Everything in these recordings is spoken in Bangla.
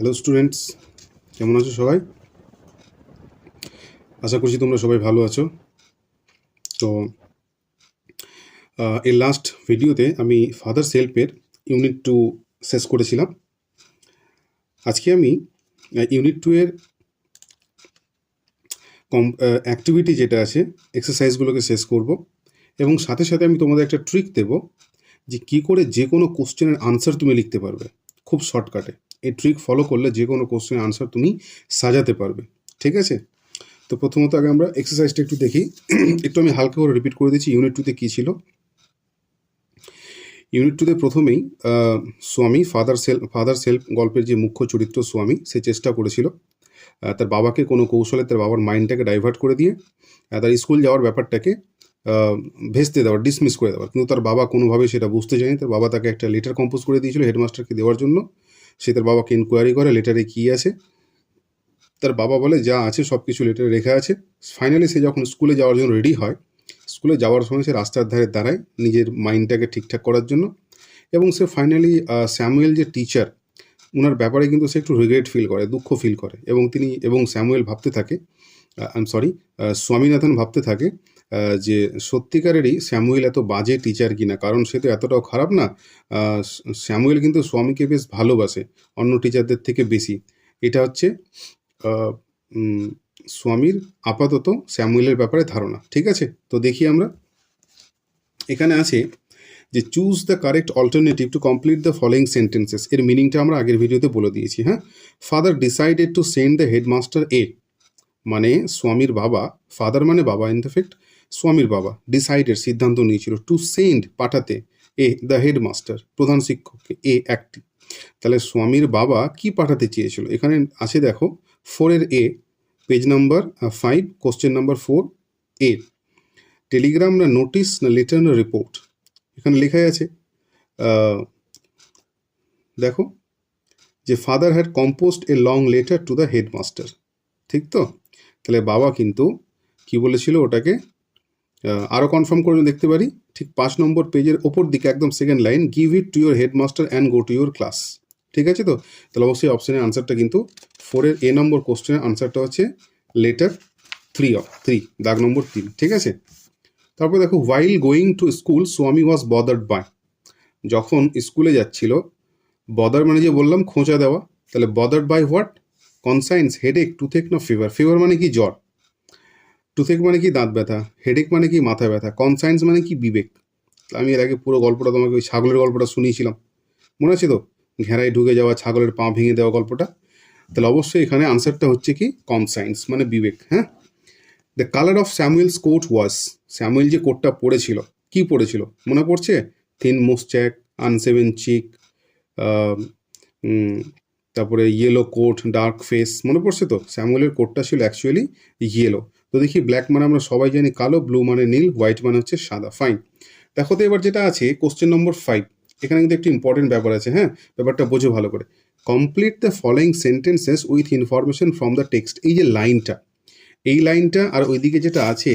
হ্যালো স্টুডেন্টস, কেমন আছো সবাই? আশা করছি তোমরা সবাই ভালো আছো। তো এর লাস্ট ভিডিওতে আমি ফাদার সেলফের ইউনিট 2 শেষ করেছিলাম। আজকে আমি ইউনিট 2 এর অ্যাক্টিভিটি যেটা আছে, এক্সারসাইজগুলোকে শেষ করব এবং সাথে সাথে আমি তোমাদের একটা ট্রিক দেব যে কী করে যে কোনো কোশ্চেনের আনসার তুমি লিখতে পারবে খুব শর্টকাটে। এই ট্রিক ফলো করলে যে কোনো কোশ্চেনের আনসার তুমি সাজাতে পারবে, ঠিক আছে? তো প্রথমত আগে আমরা এক্সারসাইজটা একটু দেখি। একটু আমি হালকা করে রিপিট করে দিচ্ছি ইউনিট 2তে কী ছিল। ইউনিট 2তে প্রথমেই স্বামী ফাদার সেলফ গল্পের যে মুখ্য চরিত্র স্বামী, সে চেষ্টা করেছিল তার বাবাকে কোনো কৌশলে তার বাবার মাইন্ডটাকে ডাইভার্ট করে দিয়ে তার স্কুল যাওয়ার ব্যাপারটাকে ভেস্তে দেওয়ার, ডিসমিস করে দেওয়ার। কিন্তু তার বাবা কোনোভাবে সেটা বুঝতে চায়নি। তার বাবা তাকে একটা লেটার কম্পোজ করে দিয়েছিল হেডমাস্টারকে দেওয়ার জন্য। সে তার বাবাকে ইনকোয়ারি করে লেটারে কী আছে। তার বাবা বলে যা আছে সব কিছু লেটারে লেখা আছে। ফাইনালি সে যখন স্কুলে যাওয়ার জন্য রেডি হয়, স্কুলে যাওয়ার সময় সে রাস্তার ধারে দাঁড়ায় নিজের মাইন্ডটাকে ঠিকঠাক করার জন্য। এবং সে ফাইনালি স্যামুয়েল যে টিচার, ওনার ব্যাপারে কিন্তু সে একটু রিগ্রেট ফিল করে, দুঃখ ফিল করে। এবং স্যামুয়েল ভাবতে থাকে, স্বামীনাথন ভাবতে থাকে যে সত্যিকারেরই স্যামুয়েল এত বাজে টিচার কিনা, কারণ সে তো এতটাও খারাপ না। স্যামুয়েল কিন্তু স্বামীকে বেশ ভালোবাসে অন্য টিচারদের থেকে বেশি। এটা হচ্ছে স্বামীর আপাতত স্যামুয়েলের ব্যাপারে ধারণা, ঠিক আছে? তো দেখি আমরা, এখানে আছে যে choose the correct alternative to complete the following sentences. এর মিনিংটা আমরা আগের ভিডিওতে বলে দিয়েছি। হ্যাঁ, father decided to send the headmaster এ, মানে স্বামীর বাবা, ফাদার মানে বাবা, ইন দ্য ফ্যাক্ট স্বামীর বাবা ডিসাইডেড সিদ্ধান্ত নিয়েছিল, টু সেন্ড পাঠাতে, এ দ্য হেডমাস্টার প্রধান শিক্ষককে, এ একটি। তাহলে স্বামীর বাবা কি পাঠাতে চেয়েছিল? এখানে আছে দেখো 4 এ, পেজ নাম্বার 5, কোশ্চেন নাম্বার 4 এ। টেলিগ্রাম না নোটিশ না লেটার না রিপোর্ট? এখানে লেখাই আছে দেখো যে father had composed a long letter to the headmaster, ঠিক তো? তাহলে বাবা কিন্তু কি বলেছিল ওটাকে, আরও কনফার্ম করে দেখতে পারি ঠিক 5 নম্বর পেজের ওপর দিকে একদম second line, give it to your headmaster and go to your class. ঠিক আছে? তো তাহলে অবশ্যই অপশনের আনসারটা কিন্তু 4 এর এ নম্বর কোশ্চেনের আনসারটা হচ্ছে লেটার 3, দাগ নম্বর 3, ঠিক আছে? তারপর দেখো, ওয়াইল গোয়িং টু স্কুল স্বামী ওয়াজ বদার্ড বাই। যখন স্কুলে যাচ্ছিল, বদার মানে যে বললাম খোঁচা দেওয়া, তাহলে bothered by what? Conscience, headache, toothache না ফিভার? ফিভার মানে কি জ্বর, টুথেক মানে কি দাঁত ব্যথা, হেডেক মানে কি মাথা ব্যথা, কনসাইন্স মানে কি বিবেক। আমি এর আগে পুরো গল্পটা তোমাকে ওই ছাগলের গল্পটা শুনিয়েছিলাম, মনে আছে তো? ঘেরায় ঢুকে যাওয়া, ছাগলের পা ভেঙে দেওয়া গল্পটা। তাহলে অবশ্যই এখানে আনসারটা হচ্ছে কি কনসাইন্স মানে বিবেক। হ্যাঁ, the colour of Samuel's coat was, Samuel যে কোটটা পরেছিল, কি পরেছিল মনে পড়ছে? থিন মুস্ট্যাক, আনসেভেন চিক, তারপরে ইয়েলো কোট, ডার্ক ফেস, মনে পড়ছে তো? স্যামুয়েলের কোটটা ছিল অ্যাকচুয়ালি ইয়েলো। তো দেখি, ব্ল্যাক মানে আমরা সবাই জানি কালো, ব্লু মানে নীল, হোয়াইট মানে হচ্ছে সাদা। ফাইন। দেখো তো এবার যেটা আছে কোশ্চেন নম্বর 5, এখানে কিন্তু একটি ইম্পর্টেন্ট ব্যাপার আছে। হ্যাঁ, ব্যাপারটা বোঝো ভালো করে। Complete the following sentences with information from the text. এই যে লাইনটা, এই লাইনটা আর ওইদিকে যেটা আছে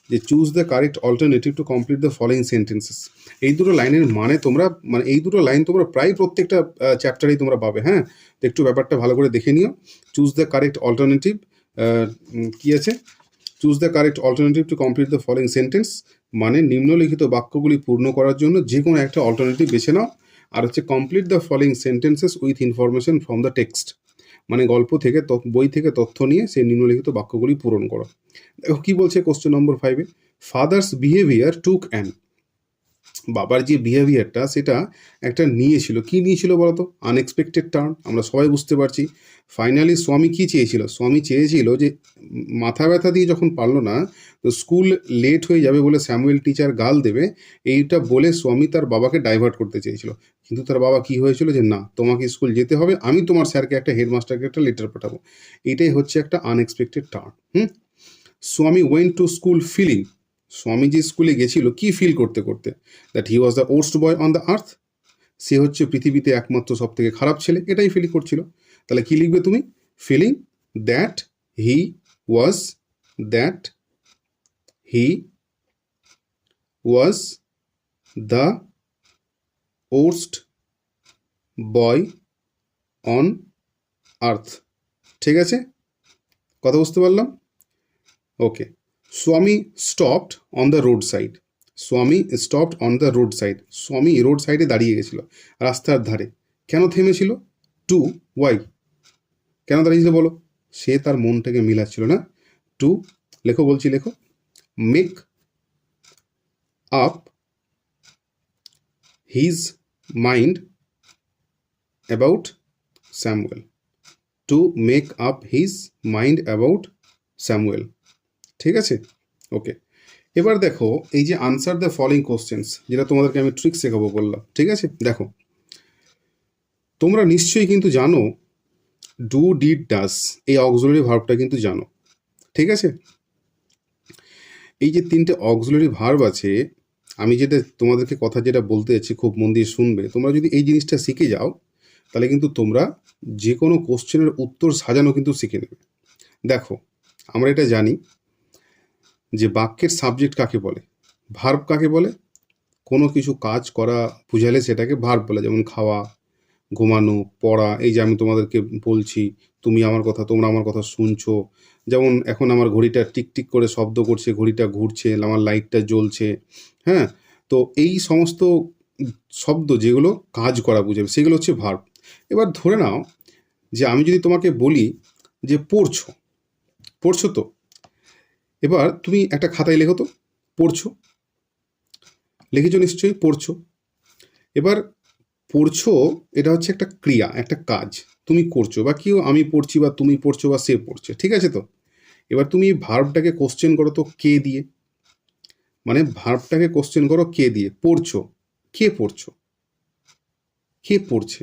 যে choose the correct alternative to complete the following sentences, এই দুটো লাইনের মানে তোমরা, মানে এই দুটো লাইন তোমরা প্রায় প্রত্যেকটা চ্যাপ্টারেই তোমরা পাবে। হ্যাঁ, তো একটু ব্যাপারটা ভালো করে দেখে নিও। চুজ দ্য কারেক্ট অল্টারনেটিভ, কি আছে? Choose the correct alternative to complete the following sentence মানে নিম্নলিখিত বাক্যগুলি পূর্ণ করার জন্য যে কোনো একটা অল্টারনেটিভ বেছে নাও। আর হচ্ছে complete the following sentences with information from the text, মানে গল্প থেকে, বই থেকে তথ্য নিয়ে সেই নিম্নলিখিত বাক্যগুলি পূরণ করো। দেখো কি বলছে কোশ্চেন নম্বর 5-এ, ফাদার্স বিহেভিয়ার টুক অ্যান, বাবার যে বিহেভিয়ারটা সেটা একটা নিয়েছিল, কি নিয়েছিল বলতো? আনএক্সপেক্টেড টার্ন, আমরা সবাই বুঝতে পারছি। ফাইনালি স্বামী কি চেয়েছিল? স্বামী চেয়েছিল যে মাথা ব্যথা দিয়ে যখন পারলো না, তো স্কুল লেট হয়ে যাবে বলে স্যামুয়েল টিচার গাল দেবে, এইটা বলে স্বামী তার বাবাকে ডাইভার্ট করতে চেয়েছিল। কিন্তু তার বাবা কি হয়েছিল যে না, তোমাকে স্কুল যেতে হবে, আমি তোমার স্যারকে একটা হেডমাস্টারকে একটা লেটার পাঠাবো। এটাই হচ্ছে একটা unexpected turn. Swami went to school feeling, Swami যে স্কুলে গেছিল কি ফিল করতে করতে? That he was the worst boy on the earth, সে হচ্ছে পৃথিবীতে একমাত্র সব থেকে খারাপ ছেলে, এটাই ফিল করছিল। তাহলে কি লিখবে তুমি? Feeling that he was, that he was the worst boy on earth. ঠিক আছে, কথা বুঝতে পারলাম? Okay. Swami stopped on the road side. Swami stopped on the road side. Swami road সাইডে দাঁড়িয়ে গেছিল, রাস্তার ধারে। কেন থেমেছিল? To, why? কেন দাঁড়িয়েছিল বলো? সে তার মনটাকে মিলাচ্ছিল না। টু, লেখো বলছি, লেখো। Make up his mind about Samuel. To make up his mind about Samuel. ঠিক আছে, ওকে। এবার দেখো, এই যে আনসার দ্য ফলোইং কোশ্চেন্স, যেটা তোমাদেরকে আমি ট্রিক শেখাবো বললাম, ঠিক আছে? দেখো, তোমরা নিশ্চয়ই কিন্তু জানো ডু, ডিড, ডাস, এই অক্সিলারি ভার্বটা কিন্তু জানো, ঠিক আছে? এই যে তিনটে অক্সিলারি ভার্ব আছে, আমি যেটা তোমাদেরকে কথা যেটা বলতে যাচ্ছি, খুব মন দিয়ে শুনবে। তোমরা যদি এই জিনিসটা শিখে যাও, তাহলে কিন্তু তোমরা যে কোনো কোশ্চেনের উত্তর সাজানো কিন্তু শিখে নেবে। দেখো, আমরা এটা জানি যে বাক্যের সাবজেক্ট কাকে বলে, ভার্ব কাকে বলে। কোনো কিছু কাজ করা বুঝালে সেটাকে ভার্ব বলে, যেমন খাওয়া, ঘুমানো, পড়া। এই যে আমি তোমাদেরকে বলছি, তুমি আমার কথা, তোমরা আমার কথা শুনছো। যেমন এখন আমার ঘড়িটা টিকটিক করে শব্দ করছে, ঘড়িটা ঘুরছে, আমার লাইটটা জ্বলছে, হ্যাঁ? তো এই সমস্ত শব্দ যেগুলো কাজ করা বুঝাবে, সেগুলো হচ্ছে ভার্ব। এবার ধরে নাও যে আমি যদি তোমাকে বলি যে পড়ছো, পড়ছো তো, এবার তুমি একটা খাতায় লেখো তো, পড়ছো, লিখেছো নিশ্চয়ই, পড়ছো। এবার পড়ছো, এটা হচ্ছে একটা ক্রিয়া, একটা কাজ তুমি করছো, বা কেউ আমি পড়ছি, বা তুমি পড়ছো, বা সে পড়ছে, ঠিক আছে তো? এবার তুমি ভার্বটাকে কোশ্চেন করো তো কে দিয়ে, মানে ভার্বটাকে কোশ্চেন করো কে দিয়ে। পড়ছো, কে পড়ছো? কে পড়ছে?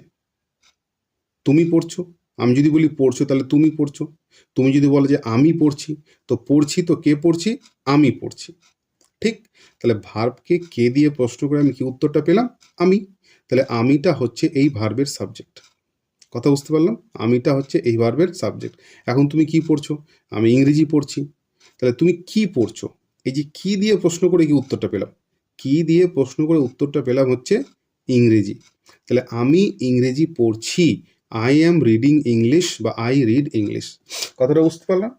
তুমি পড়ছো। আমি যদি বলি পড়ছো, তাহলে তুমি পড়ছো। তুমি যদি বলো যে আমি পড়ছি, তো পড়ছি তো কে পড়ছি? আমি পড়ছি, ঠিক? তাহলে ভার্বকে কে দিয়ে প্রশ্ন করে আমি কি উত্তরটা পেলাম? আমি। তাহলে আমিটা হচ্ছে এই ভার্বের সাবজেক্ট। কথা বুঝতে পারলাম? আমিটা হচ্ছে এই ভার্বের সাবজেক্ট। এখন তুমি কি পড়ছো? আমি ইংরেজি পড়ছি। তাহলে তুমি কি পড়ছো? এই যে কি দিয়ে প্রশ্ন করে কি উত্তরটা পেলাম? কি দিয়ে প্রশ্ন করে উত্তরটা পেলাম হচ্ছে ইংরেজি। তাহলে আমি ইংরেজি পড়ছি, আই অ্যাম রিডিং ইংলিশ, বা আই রিড ইংলিশ। কথাটা বুঝতে পারলাম?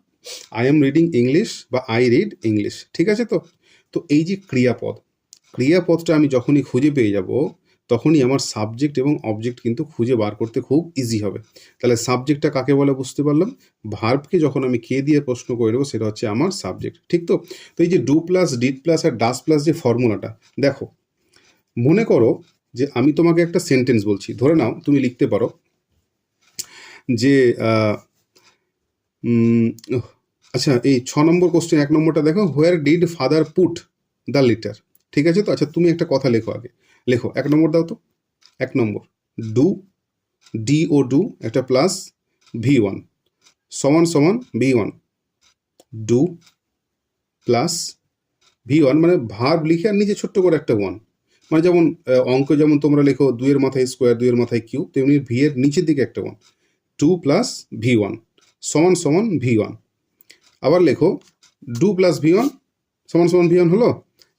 আই অ্যাম রিডিং ইংলিশ বা আই রিড ইংলিশ, ঠিক আছে তো? তো এই যে ক্রিয়াপদ, ক্রিয়াপদটা আমি যখনই খুঁজে পেয়ে যাব, তখনই আমার সাবজেক্ট এবং অবজেক্ট কিন্তু খুঁজে বার করতে খুব ইজি হবে। তাহলে সাবজেক্টটা কাকে বলে বুঝতে পারলাম? ভার্বকে যখন আমি কে দিয়ে প্রশ্ন করে দেবো, সেটা হচ্ছে আমার সাবজেক্ট, ঠিক তো? তো এই যে ডু প্লাস, ডিড প্লাস আর ডাস প্লাস যে ফর্মুলাটা, দেখো, মনে করো যে আমি তোমাকে একটা সেন্টেন্স বলছি। ধরে নাও তুমি লিখতে পারো যে আচ্ছা, এই 6 নম্বর কোশ্চেন 1 নম্বরটা দেখো, হোয়ার did father put the litre. ঠিক আছে তো? আচ্ছা, তুমি একটা কথা লেখো আগে, লেখো 1 নম্বর দাও তো। 1 নম্বর, ডু, ডি ও ডু একটা প্লাস V1 সমান সমান V1। ডু প্লাস V1 মানে ভার্ব লিখে আর নিচে ছোট্ট করে একটা 1, মানে যেমন অঙ্ক যেমন তোমরা লেখো 2 এর মাথায় স্কোয়ার, 2 এর মাথায় কিউব, তেমনি ভি এর নিচের দিকে একটা 1। 2 প্লাস V1 সমান সমান V1। আবার লেখো ডু প্লাস V1 সমান সমান V1 হলো।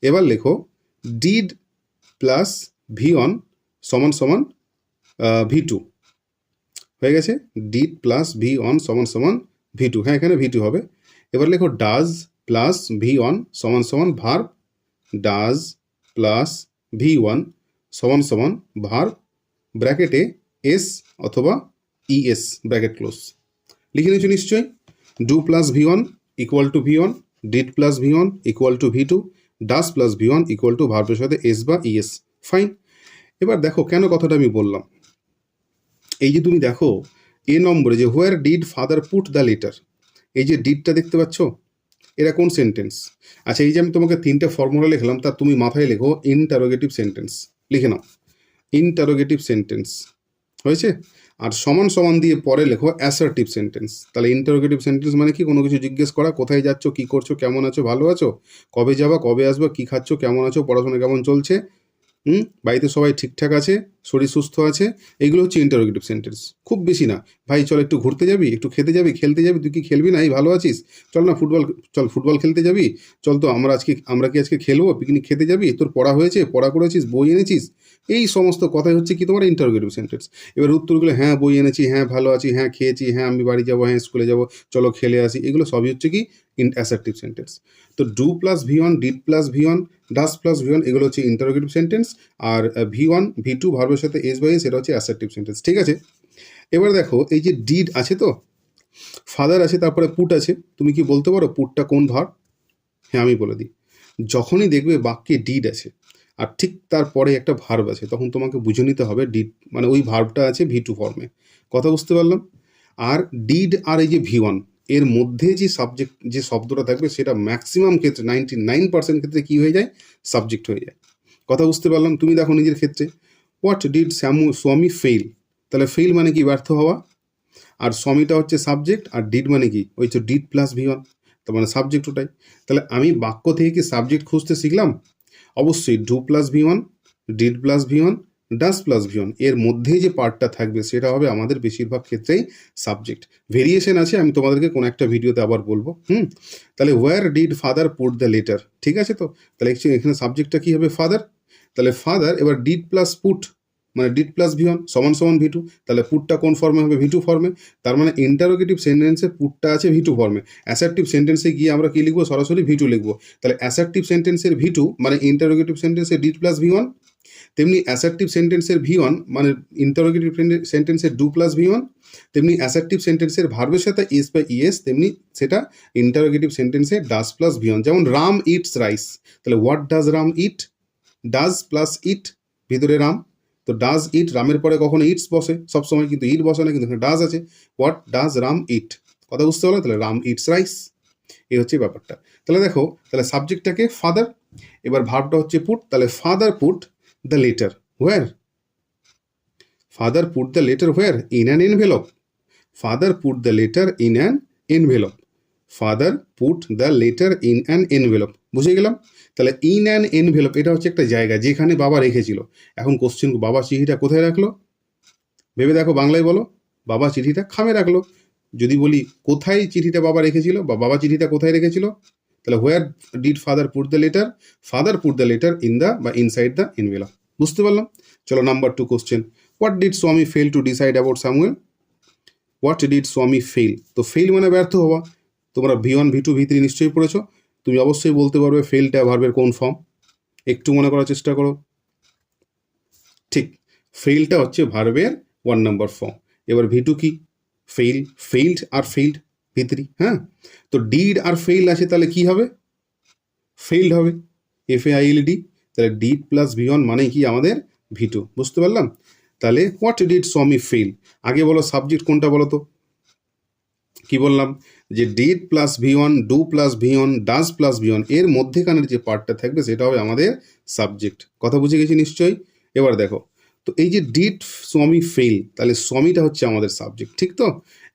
এবার লেখো ডিড প্লাস V1 সমান সমান V2 হয়ে গেছে। ডিড প্লাস V1 সমান সমান V2, হ্যাঁ এখানে V2 হবে। এবার লেখো ডাজ প্লাস V1 সমান সমান ভার্ব, ডাজ প্লাস V1 সমান সমান ভার্ব, ব্র্যাকেটে এস অথবা ইএস ব্র্যাকেট ক্লোজ। লিখে নিয়েছো নিশ্চয়ই? Do plus V1 equal to V1, did plus V1 equal to V2, does plus V1 equal to ভার্বের সাথে এস বা ইএস। ফাইন। এবার দেখো কেন কথাটা আমি বললাম। এই যে তুমি দেখো এ নম্বরে যে হোয়ার did father put the letter, এই যে ডিডটা দেখতে পাচ্ছ, এরা কোন সেন্টেন্স? আচ্ছা, এই যে আমি তোমাকে 3টে ফর্মুলা লিখলাম, তা তুমি মাথায় লেখো ইন্টারোগেটিভ সেন্টেন্স। লিখে নাও ইন্টারোগেটিভ সেন্টেন্স, হয়েছে? আর সমান সমান দিয়ে পরে লেখো অ্যাসার্টিভ সেন্টেন্স। তাহলে ইন্টারোগেটিভ সেন্টেন্স মানে কি? কোনো কিছু জিজ্ঞেস করা, কোথায় যাচ্ছ, কি করছো, কেমন আছো, ভালো আছো, কবে যাবা, কবে আসবা, কি খাচ্ছ, কেমন আছো, পড়াশোনা কেমন চলছে, বাড়িতে সবাই ঠিকঠাক আছে, শরীর সুস্থ আছে, এইগুলো হচ্ছে ইন্টারোগেটিভ সেন্টেন্স। খুব বেশি না, ভাই চল একটু ঘুরতে যাবি, একটু খেতে যাবি, খেলতে যাবি, তুই কি খেলবি না, এই ভালো আছিস, চল না ফুটবল, চল ফুটবল খেলতে যাবি, চল তো আমরা কি আজকে খেলবো, পিকনিক খেতে যাবি, তোর পড়া হয়েছে, পড়া করেছিস, বই এনেছিস, এই সমস্ত কথাই হচ্ছে কি তোমার ইন্টারোগেটিভ সেন্টেন্স। এবার উত্তরগুলো হ্যাঁ বই এনেছি, হ্যাঁ ভালো আছি, হ্যাঁ খেয়েছি, হ্যাঁ আমি বাড়ি যাবো, হ্যাঁ স্কুলে যাবো, চলো খেলে আসি, এগুলো সবই হচ্ছে কি অ্যাসার্টিভ সেন্টেন্স। তো do plus V one, did plus V one, does plus V one, এগুলো হচ্ছে ইন্টারোগেটিভ সেন্টেন্স। আর ভি ওয়ান ভি টু ভার্বের সাথে এস বাই এস, এটা হচ্ছে অ্যাসার্টিভ সেন্টেন্স। ঠিক আছে, এবার দেখো এই যে ডিড আছে, তো ফাদার আছে, তারপরে পুট আছে। তুমি কি বলতে পারো পুটটা কোন ভার্ব? হ্যাঁ আমি বলে দিই, যখনই দেখবে বাক্যে ডিড আছে আর ঠিক তারপরে একটা ভার্ব আছে, তখন তোমাকে বুঝে নিতে হবে ডিড মানে ওই ভার্বটা আছে ভি টু ফর্মে। কথা বুঝতে পারলাম? আর ডিড আর এই যে ভি ওয়ান এর মধ্যে যে সাবজেক্ট যে শব্দটা থাকবে সেটা ম্যাক্সিমাম ক্ষেত্রে 99% ক্ষেত্রে কী হয়ে যায়? সাবজেক্ট হয়ে যায়। কথা বুঝতে পারলাম? তুমি দেখো নিজের ক্ষেত্রে, হোয়াট ডিড স্বামী ফেইল, তাহলে ফেইল মানে কি? ব্যর্থ হওয়া। আর স্বামীটা হচ্ছে সাবজেক্ট, আর ডিড মানে কি? ওই তো ডিড প্লাস ভি ওয়ান, তার মানে সাবজেক্ট ওটাই। তাহলে আমি বাক্য থেকে কি সাবজেক্ট খুঁজতে শিখলাম? অবশ্যই do plus V one, did plus V one, does plus V one, এর মধ্যে যে পার্টটা থাকবে সেটা হবে আমাদের বেশিরভাগ ক্ষেত্রেই সাবজেক্ট। ভেরিয়েশন আছে, আমি তোমাদেরকে কোনো একটা ভিডিওতে আবার বলবো। তাহলে wire did father put the letter, ঠিক আছে? তো তাহলে অ্যাকচুয়ালি এখানে সাবজেক্টটা কী হবে? ফাদার। তাহলে ফাদার, এবার ডিড প্লাস পুট মানে ডিড প্লাস ভি ওয়ান সমান সমান ভি টু, তাহলে পুটটা কোন ফর্মে হবে? ভি টু ফর্মে। তার মানে ইন্টারোগেটিভ সেন্টেন্সে পুটটা আছে ভি টু ফর্মে। অ্যাসার্টিভ সেন্টেন্সে গিয়ে আমরা কি লিখবো? সরাসরি ভি টু লিখবো। তাহলে অ্যাসার্টিভ সেন্টেন্সের ভি টু মানে ইন্টারোগেটিভ সেন্টেন্সের ডিড প্লাস ভি ওয়ান, তেমনি অ্যাসার্টিভ সেন্টেন্সের ভি ওয়ান মানে ইন্টারোগেটিভ সেন্টেন্সের ডু প্লাস ভি ওয়ান, তেমনি অ্যাসার্টিভ সেন্টেন্সের ভার্বের সাথে এস বা ইএস, তেমনি সেটা ইন্টারোগেটিভ সেন্টেন্সে ডাস প্লাস ভি ওয়ান। যেমন রাম ইটস রাইস, তাহলে what does Ram eat? Does plus eat, ভিতরে রাম, তো ডাজ ইট, রামের পরে কখনো ইটস বসে সবসময়, কিন্তু ইট বসে না, কিন্তু এখানে ডাজ আছে। হোয়াট ডাজ রাম ইট, কথা বুঝতে পারলো? তাহলে রাম ইটস রাইস, এই হচ্ছে ব্যাপারটা। তাহলে দেখো, তাহলে সাবজেক্টটাকে ফাদার, এবার ভার্বটা হচ্ছে পুট, তাহলে father put the letter where? Father put the letter where? In an envelope. Father put the letter in an envelope. Father put the letter in an envelope, বুঝে গেলাম? তাহলে ইন অ্যান এনভেলপ এটা হচ্ছে একটা জায়গা যেখানে বাবা রেখেছিল। এখন কোশ্চেন, বাবা চিঠিটা কোথায় রাখলো? ভেবে দেখো, বাংলায় বলো। বাবা চিঠিটা খামে রাখলো। যদি বলি কোথায় চিঠিটা বাবা রেখেছিল বা বাবা চিঠিটা কোথায় রেখেছিল, তাহলে where did father put the letter? Father put the letter in the বা ইনসাইড দ্য এনভেলপ। বুঝতে পারলাম? চলো number 2 question, what did Swami fail to decide about Samuel? What did Swami fail? তো ফেল মানে ব্যর্থ হওয়া। তোমরা V one V two V three নিশ্চয়ই পড়েছো, তুমি অবশ্যই বলতে পারবে ফেলটা ভার্বের কোন ফর্ম। একটু মনে করার চেষ্টা করো। ঠিক, ফেলটা হচ্ছে ভার্বের 1 নম্বর ফর্ম। এবার ভি টু কি? ফেইল, ফেইল্ড আর ফেইল্ড, ভি থ্রি। হ্যাঁ, তো ডিড আর ফেইল আছে, তাহলে কি হবে? ফেইল্ড হবে, FAILD। তাহলে ডিড প্লাস ভি ওয়ান মানে কি? আমাদের ভি টু। বুঝতে পারলাম? তাহলে হোয়াট ডিড স্বামী ফেল, আগে বলো সাবজেক্ট কোনটা বলো তো? কি বললাম? যে did plus V one, do plus V one, does plus V one, এর মধ্যেখানের যে পার্টটা থাকবে সেটা হবে আমাদের সাবজেক্ট। কথা বুঝে গেছি নিশ্চয়ই? এবার দেখো, তো এই যে ডিড স্বামী ফেল, তাহলে স্বামীটা হচ্ছে আমাদের সাবজেক্ট, ঠিক তো?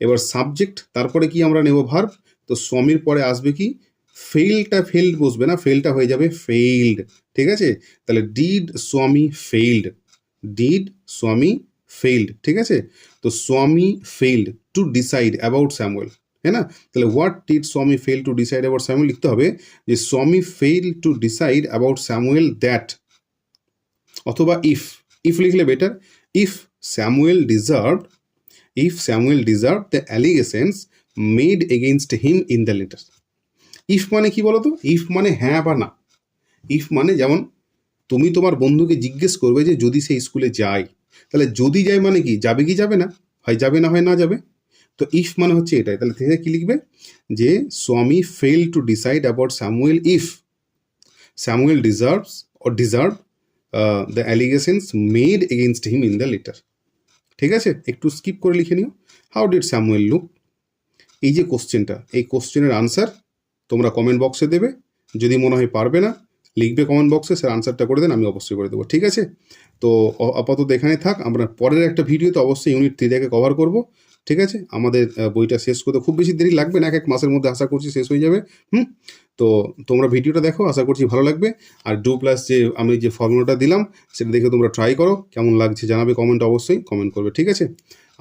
এবার সাবজেক্ট, তারপরে কি আমরা নেব? ভার্ব। তো স্বামীর পরে আসবে কি? ফেলটা ফেল্ড বসবে না, ফেলটা হয়ে যাবে ফেইল্ড, ঠিক আছে? তাহলে ডিড স্বামী ফেইল্ড, ডিড স্বামী ফেইল্ড, ঠিক আছে? তো স্বামী field two decide about Samuel, হ্যাঁ না? তাহলে what did Swami fail to decide about Samuel লিখতে হবে যে স্বামী fail to decide about Samuel that, অথবা ইফ লিখলে better, if Samuel deserve the allegations made against him in the letter. If মানে কি বলো তো? ইফ মানে হ্যাঁ বা না। ইফ মানে যেমন তুমি তোমার বন্ধুকে জিজ্ঞেস করবে যে যদি সে স্কুলে যায়, তাহলে যদি যায় মানে কি? যাবে কি যাবে না? হয় যাবে, না হয় না যাবে। তো ইফ মানে হচ্ছে এটাই। তাহলে থেকে কি লিখবে? যে স্বামী fail to decide about Samuel if Samuel deserve the allegations made against him in the letter. ঠিক আছে, একটু স্কিপ করে লিখে নিও। হাউ ডিড স্যামুয়েল লুক, এই যে কোশ্চেনটা, এই কোশ্চেনের আনসার তোমরা কমেন্ট বক্সে দেবে। যদি মনে হয় পারবে না, লিখবে কমেন্ট বক্সে, স্যার আনসারটা করে দেন, আমি অবশ্যই করে দেবো। ঠিক আছে, তো আপাতত এখানে থাক। আমরা পরের একটা ভিডিওতে অবশ্যই ইউনিট 3 কভার করব। ঠিক আছে, আমাদের বইটা শেষ করতে খুব বেশি দেরি লাগবে না, 1 মাসের মধ্যে আশা করছি শেষ হয়ে যাবে। তো তোমরা ভিডিওটা দেখো, আশা করছি ভালো লাগবে। আর ডু প্লাস যে আমি যে ফর্মুলাটা দিলাম সেটা দেখে তোমরা ট্রাই করো, কেমন লাগছে জানাবে, কমেন্ট অবশ্যই কমেন্ট করবে। ঠিক আছে,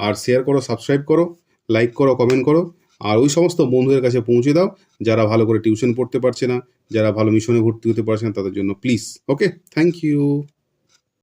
আর শেয়ার করো, সাবস্ক্রাইব করো, লাইক করো, কমেন্ট করো, আর ওই সমস্ত বন্ধুদের কাছে পৌঁছে দাও যারা ভালো করে টিউশন পড়তে পারছে না, যারা ভালো মিশনে ভর্তি হতে পারছে না, তাদের জন্য প্লিজ। Okay, thank you.